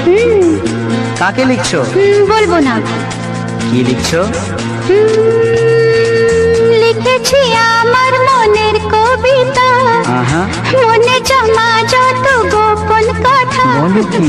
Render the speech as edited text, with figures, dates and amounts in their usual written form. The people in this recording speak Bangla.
কাকে লিখছো? বলবো না। কি লিখছো? লিখেছি আমার মনের কবিতা, আহা, মনে জমা যত গোপন কথা। বলো কি?